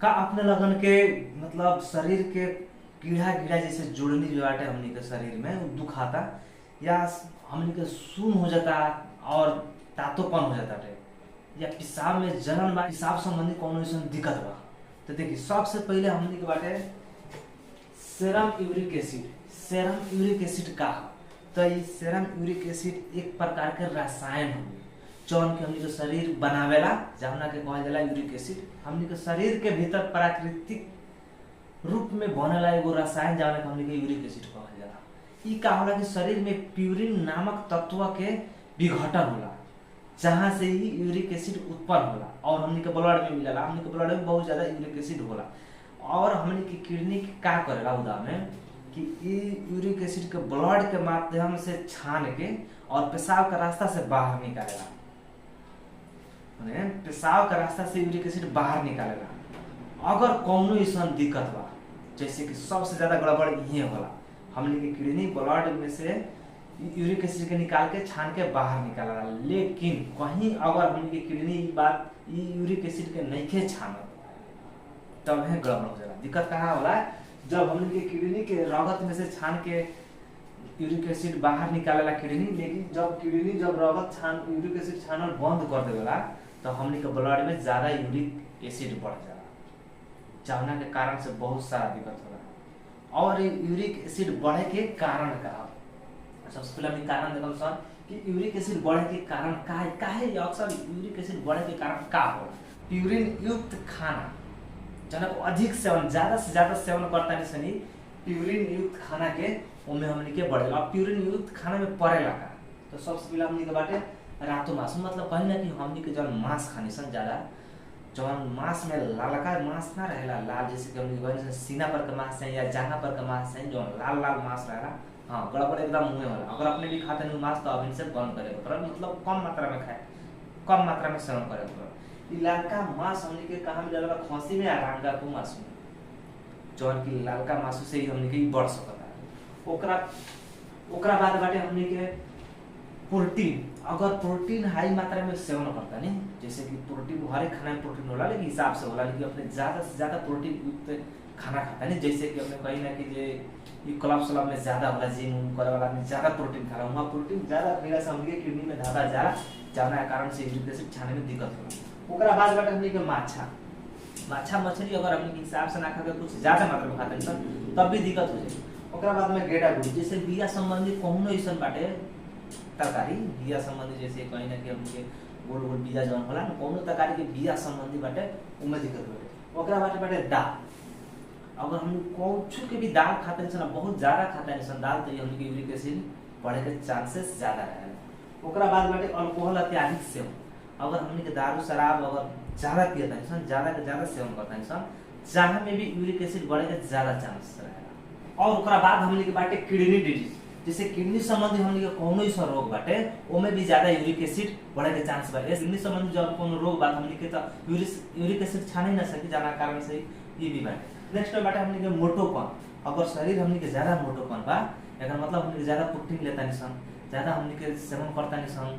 का अपने लगन के मतलब शरीर के कीड़ा कीड़ा जैसे जुड़नी जो बाटे हमनी के शरीर में उ दुखाता या हमनी के सुन हो जाता और तातोपन हो जाता टे या पेशाब में जलन बा, पेशाब संबंधी कोनो ऐसा दिक्कत बा तो देखिए सबसे पहले हमनी के बाटे serum uric acid. Serum uric acid का ह? तो ये सेरम यूरिक एसिड एक प्रकार के रसायन हो जौन के हमनी के शरीर बनावेला, जौना के कहल जाला यूरिक एसिड। हमनी के शरीर के भीतर प्राकृतिक रूप में बनेला एगो रसायन जौना के हमनी के यूरिक एसिड कहल जाला। ई का होला कि शरीर में प्यूरिन नामक तत्व के विघटन होला जहाँ से ही यूरिक एसिड उत्पन्न होला और हमनी के ब्लड में मिलेला। हमनी के ब्लड में बहुत ज्यादा यूरिक एसिड होला और हमनी की किडनी का करेला उदा में कि यूरिक एसिड के ब्लड के माध्यम से छान के और पेशाब का रास्ता से बाहर निकालेला। पेशाब का रास्ता से यूरिक एसिड बाहर निकालेला। अगर कौनो ऐसा दिक्कत बा जैसे कि सबसे ज्यादा गड़बड़ ये होला, हमने की किडनी ब्लड में से यूरिक एसिड के निकाल के छान के बाहर निकालेला, लेकिन कहीं अगर हमने की किडनी बात यूरिक एसिड के नहीं छानत तब है गड़बड़ हो जाला। दिक्कत कहाँ होला? जब हमने की किडनी के रगत में से छान के यूरिक एसिड बाहर निकालेला किडनी, लेकिन जब किडनी रगत छान यूरिक एसिड छानल बंद कर देवेला तो हमने के ब्लड में ज्यादा यूरिक एसिड बढ़ जाला, जौना के कारण से बहुत सारा दिक्कत होला। और यूरिक एसिड बढ़े के कारण का सबसे पहले हम कारण देखम सन कि यूरिक एसिड बढ़े के कारण काहे अक्सर यूरिक एसिड बढ़े के कारण का होला? प्यूरिन युक्त खाना जना को अधिक सेवन, ज्यादा से ज्यादा सेवन करता नहीं सनी प्यूरिन युक्त खाना के उनमें हमनी के बढ़ेला। अब प्यूरिन युक्त खाना में पड़ेला का तो सबसे पहले हमनी के बाटे रातो मांस, मतलब कहीं ना कि हमनी के जौन मांस खानी सन ज्यादा, जौन मांस में लालका मांस ना रहेला लाल, जैसे कि हमनी के सीना पर का मांस है या जांघा पर का मांस है, जौन लाल लाल मांस रहेला, हाँ गड़बड़ एकदम मुँह होला। अगर अपने भी खाते नहीं मांस तो अभी से बंद करे मतलब कम मात्रा में खाए, कम मात्रा में सेवन करे। लालका मांस हमनी के कहाँ मिलेला? खसी में या रांगा को मांस में, जौन की लालका मांस से ही हमनी के बढ़ सकता। ओकरा बाद बाटे हमनी के प्रोटीन। अगर प्रोटीन हाई मात्रा में सेवन करता नहीं, जैसे कि प्रोटीन हर एक खाना में प्रोटीन होला लेकिन हिसाब से होला, लेकिन अपने ज्यादा से ज्यादा प्रोटीन युक्त खाना खाता नहीं, जैसे कि अपने कहीं ना कि जे क्लब स्लब में ज्यादा होला, जिम करे वाला में ज्यादा प्रोटीन खा रहा वहाँ प्रोटीन ज्यादा खैला से हमनी के किडनी में धादा जा जाना कारण से यूरिक एसिड छाने में दिक्कत होला। ओकरा बाद बाटे हमनी के माछा मछली अगर हमनी के हिसाब से ना खा के कुछ ज्यादा मात्रा में खाते हैं तब भी दिक्कत हो जाए। ओकरा बाद में गेड़ा गुड़ी, जैसे बिया संबंधी कोनो ऐसा बाटे तरकारी बिया संबंधी, जैसे कहीं ना कि हमनी के गोल गोल बिया जौन होला ना कोनो तरकारी के बिया संबंधी बाटे उमें दिक्कत हो। ओकरा बाटे दाल। अगर हम कुछ के भी दाल खाते हैं ना, बहुत ज्यादा खाते हैं दाल, तो हमनी के यूरिक एसिड बढ़े के चांसेस ज्यादा रहेला। ओकरा बाद बाटे अल्कोहल अत्यधिक सेवन। अगर हमनी के दारू शराब अगर ज्यादा पियता है, ज्यादा के ज्यादा सेवन करता है, जहाँ में भी यूरिक एसिड बढ़े के ज्यादा चांस रहेला। और ओकरा बाद हमनी के बाटे किडनी डिजीज, जैसे किडनी संबंधी हमनी के कोनो ऐसा रोग बाटे ओमे भी ज्यादा यूरिक एसिड बढ़े के चांस बा। किडनी संबंधी जब कोनो रोग बात हमनी के तो यूरिक एसिड छाने ना सकी, जाना कारण से ये भी बाटे। नेक्स्ट बाटे हमनी के मोटोपन। अगर शरीर हमनी के ज्यादा मोटोपन बा, एकर मतलब हमनी के ज्यादा प्रोटीन लेता नहीं सन, ज्यादा हमनी के सेवन करता नहीं सन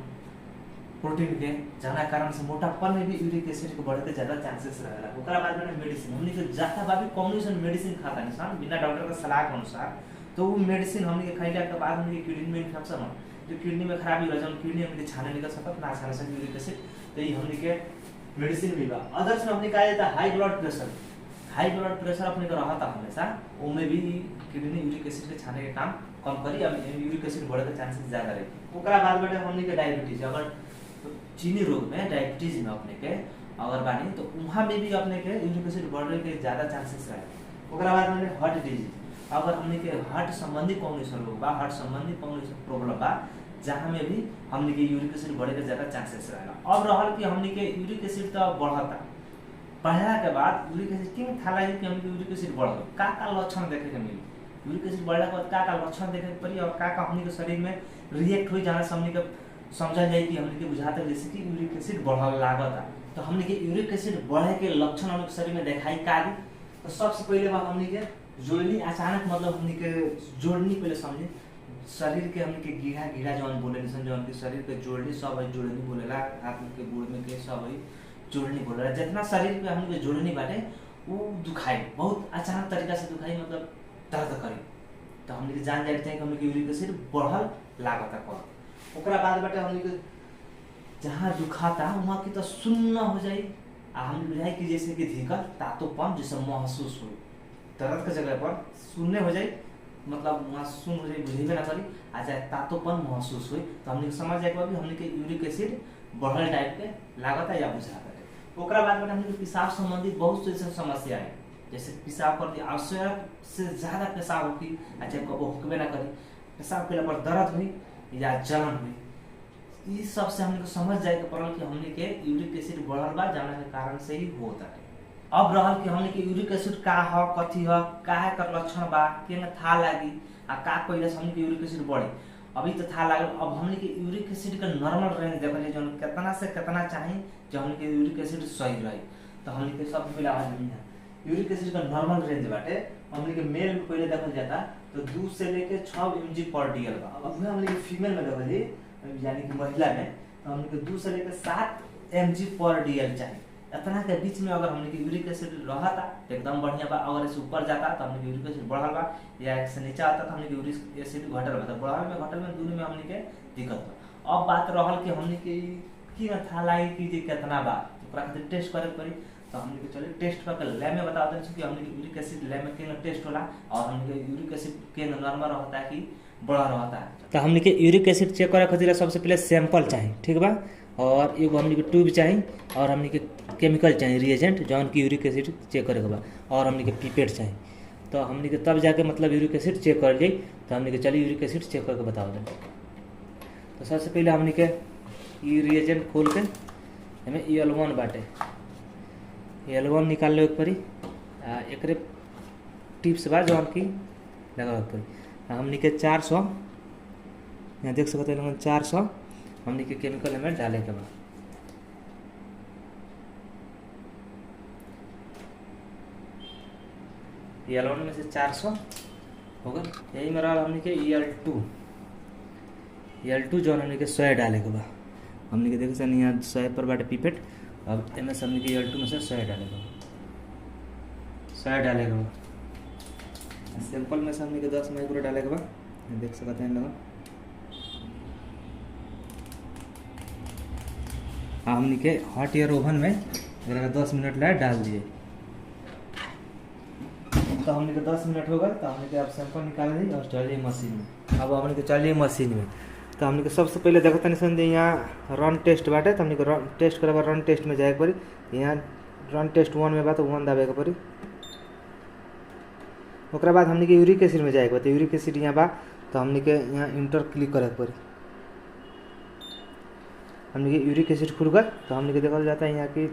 प्रोटीन के, जाना कारण से मोटापन में भी यूरिक एसिड के बढ़े के ज्यादा चांसेस रहेला। ओकरा बाद में मेडिसिन, हमनी के ज्यादा बाबी कॉम्बिनेशन मेडिसिन खाता नहीं सन बिना डॉक्टर के सलाह के अनुसार, तो वो मेडिसिन हमनी के खइला के बाद हमनी के किडनी में इन्फेक्शन हो, जो किडनी में खराबी हो जाए, किडनी हमनी के छाने निकल सकत ना छाने से यूरिक एसिड, तो ये हमनी के मेडिसिन भी बा। अदर्स में हमनी का जाता हाई ब्लड प्रेशर। हाई ब्लड प्रेशर अपने को रहता हमेशा, उनमें भी किडनी यूरिक एसिड के छाने के काम कम करी, अब यूरिक एसिड बढ़े के चांसेस ज्यादा रही। ओकरा बाद बाटे हमनी के डायबिटीज। अगर चीनी रोग में डायबिटीज में अपने के अगर बानी तो वहाँ में भी अपने के यूरिक एसिड बढ़े के ज्यादा चांसेस रहे। ओकरा बाद में हार्ट डिजीज। अगर हमने के हार्ट संबंधी कौन सा रोग बा, हार्ट संबंधी कौन सा प्रॉब्लम बा, जहाँ में भी हमने के यूरिक एसिड बढ़े के ज्यादा चांसेस रहेला। अब रहल कि हमने के यूरिक एसिड तो बढ़ता, बढ़ला के बाद यूरिक एसिड क्यों थाला है कि हमने यूरिक एसिड बढ़ल का लक्षण देखे के मिली? यूरिक एसिड बढ़ला के बाद का लक्षण देखे के पड़ी और का हमने के शरीर में रिएक्ट हुई, जाना से हमने के समझा जाए कि हमने के बुझाता जैसे कि यूरिक एसिड बढ़ल लागता। तो हमने के यूरिक एसिड बढ़े के लक्षण हमने के शरीर में दिखाई का दी? तो सबसे पहले बात हमने के जोड़नी अचानक, मतलब हमने के जोड़नी पहले समझे, शरीर के हमने के गीढ़ा गीढ़ा जौन बोले जौन के शरीर के जोड़नी सब है, जोड़नी बोलेला, हाथ के गोड़ में के सब है जोड़नी बोलेला। जितना शरीर पे हमने के जोड़नी बाटे वो दुखाई बहुत अचानक तरीका से दुखाई, मतलब दर्द करी। तो हमने के जान जाते हैं कि हमने के यूरिक एसिड बढ़ल लागत कर। ओकरा बाद बाटे हमने के जहाँ दुखाता वहाँ की तो सुन्न हो जाई, आ हम बुझाई कि जैसे कि धिकल तातोपन जैसे महसूस हो, दर्द के जगह पर सुनने हो जाए, मतलब वहाँ सुन हो जाए, बुझेबे ना करी, आ जाए तातोपन महसूस हुई। तो हमने समझ जाए कि हमने के यूरिक एसिड बढ़ल टाइप के लागत है या बुझाता है। ओकरा बाद में हमने पेशाब संबंधित बहुत से समस्या है, जैसे पेशाब कर दिया आवश्यक से ज़्यादा पेशाब होगी, अच्छा कबो हुक्मे ना करी, पेशाब के पर दर्द हुई या जलन हुई, इस सब से हमने समझ जाए के पड़ल कि हमने के यूरिक एसिड बढ़ल बा, जाना के कारण से ही होता है। अब रहल कि हमने के यूरिक एसिड का ह कथी ह काहे कर लक्षण बा, केना था लागी आ का कइला से हमने के यूरिक एसिड बढ़े, अभी तो था लागल। अब हमने के यूरिक एसिड का नॉर्मल रेंज देखल जो कितना से कितना चाहिए जो हमने के यूरिक एसिड सही रही। तो हमने के सब मिला यूरिक एसिड का नॉर्मल रेंज बाटे हमने के मेल में पहले देखल जाता तो 2 से लेके 6 mg पर डीएल बा। अब हमने के फीमेल में देखल जी यानी कि महिला में तो हमने के 2 से लेके 7 mg पर डीएल चाहिए। इतना के बीच में अगर हमने के यूरिक एसिड रहता तो एकदम बढ़िया बा, अगर इसे ऊपर जाता तो हमने के यूरिक एसिड बढ़ल बा, या एक से नीचे आता तो हमने के यूरिक एसिड घटल बा। तो बढ़ल में घटल में दोनों में हमने के दिक्कत बा। अब बात रहल कि हमने के की ना था लागी कि जे कितना बा, ओकरा खातिर टेस्ट करे पड़ी। तो हमने के चलिए टेस्ट करके लैब में बता दें कि हमने के यूरिक एसिड लैब में केना टेस्ट होला और हमने के यूरिक एसिड के नॉर्मल रहता है कि बड़ा रहता है। तो हमने के यूरिक एसिड चेक करे खातिर सबसे पहले सैंपल चाहिए, ठीक बा, और एगो हमने के ट्यूब चाहिए और हमने के केमिकल चाहिए रिएजेंट जौन की यूरिक एसिड चेक करे के बा, और हमने के पिपेट चाहिए। तो हमने के तब जाके मतलब यूरिक एसिड चेक कर ली। तो हमने के चलिए यूरिक एसिड चेक करके बताओ दें। तो सबसे पहले हमने के ये रिएजेंट खोल के हमें EL1 बाटे EL1 निकाल ले पड़ी, एक टिप्स बा जौन की लगा पड़ी। हमने के 400 यहाँ देख सकते हैं 400 हमने के केमिकल हमें डाले के बाद EL1 में से 400 होगा। यही में रहा हमने के EL2 जो हमने के 100 डाले के बाद हमने के देखे सर यहाँ 100 पर बाटे पिपेट। अब एम हमने के EL2 में से 100 डाले के बाद 100 डाले के बाद सैंपल में से हमने के 10 माइक्रो डाले के बाद देख सकते हैं लोग। हमने के हॉट एयर ओवन में अगर 10 मिनट लाए डाल दिए। तो हमने के 10 मिनट हो गए। तो हमने के अब सैंपल निकाल दी और चलिए मशीन में। अब हमने के चलिए मशीन में। तो हमने के सबसे पहले देखते नहीं समझे यहाँ रन टेस्ट बाटे। तो हमने के रन टेस्ट करे रन टेस्ट में जाए पड़ी। यहाँ रन टेस्ट 1 में बा तो 1 दबाए के पड़ी। ओकरा बाद हमने के यूरिक एसिड में जाए के बा। तो यूरिक एसिड यहाँ बा तो हमने के यहाँ इंटर क्लिक करे पड़ी। हमने के यूरिक एसिड खुल गए। तो हमने के देखल जाता है यहाँ की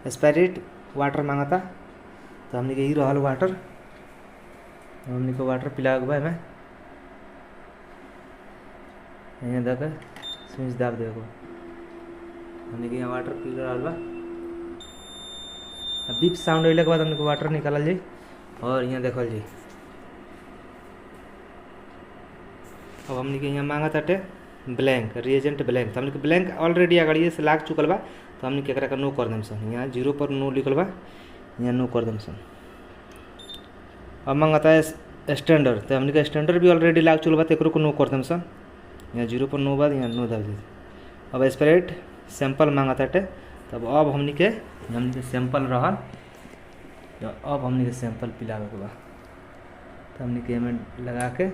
एस्पायरेट वाटर मांगता। तो हमने के ही रहल वाटर हमने को वाटर पिला के भाई मैं यहाँ देख स्विच दाब दे हमने के यहाँ वाटर पी रहा बा। बीप साउंड अले के बाद हमने को वाटर निकालल जाए और यहाँ देखल जाए। अब हमने के यहाँ मांगा ताटे ब्लैंक रिएजेंट ब्लैंक। तो हमने के ब्लैंक ऑलरेडी अगड़िए से लाग चुकल बा। तो हमने के एकरा का नो कर देम सन। यहाँ 0 पर नो लिखल बा, यहाँ नो कर देम सन। अब मांगता है स्टैंडर्ड। तो हमने के स्टैंडर्ड भी ऑलरेडी लाग चुकल बा। तो एकरो को नो कर देम सन। यहाँ 0 पर नो बाद यहाँ नो दब दी। अब स्प्रेड सैंपल मांगा ताटे। तब अब हमने के सैंपल रहल। तो अब हमने के सैंपल पिलावे के बा। तो हमने के में लगा के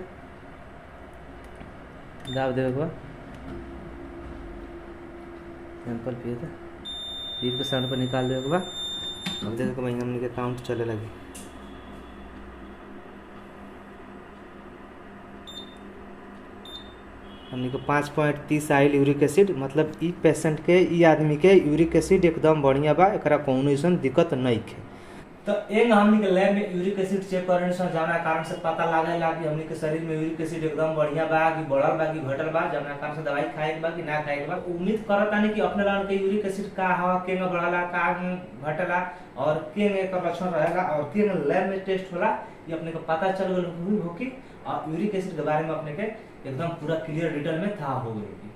दाब देवे के बा। सैंपल पिए तो बीप के साउंड पर निकाल देवे के बा। अब देखो कि भाई हमने के काउंट चले लगी। हमने को 5.30 आयल यूरिक एसिड। मतलब ई पेशेंट के ई आदमी के यूरिक एसिड एकदम बढ़िया बा, एकरा कौनो ऐसा दिक्कत नहीं है। तो एक हमने के लैब में यूरिक एसिड चेक करने से जाना कारण से पता लागेला कि हमने के शरीर में यूरिक एसिड एकदम बढ़िया बा कि बढ़ल बा कि घटल बा, जवना कारण से दवाई खाए के बा कि ना खाए के बा। उम्मीद करता नहीं कि अपने लोगन के यूरिक एसिड का ह केंगे बढ़ला का घटला और केंगे एकर लक्षण रहेगा और केंगे लैब में टेस्ट होला ये अपने को पता चल गल हो कि और यूरिक एसिड के बारे में अपने के एकदम पूरा क्लियर डिटेल में था हो गई।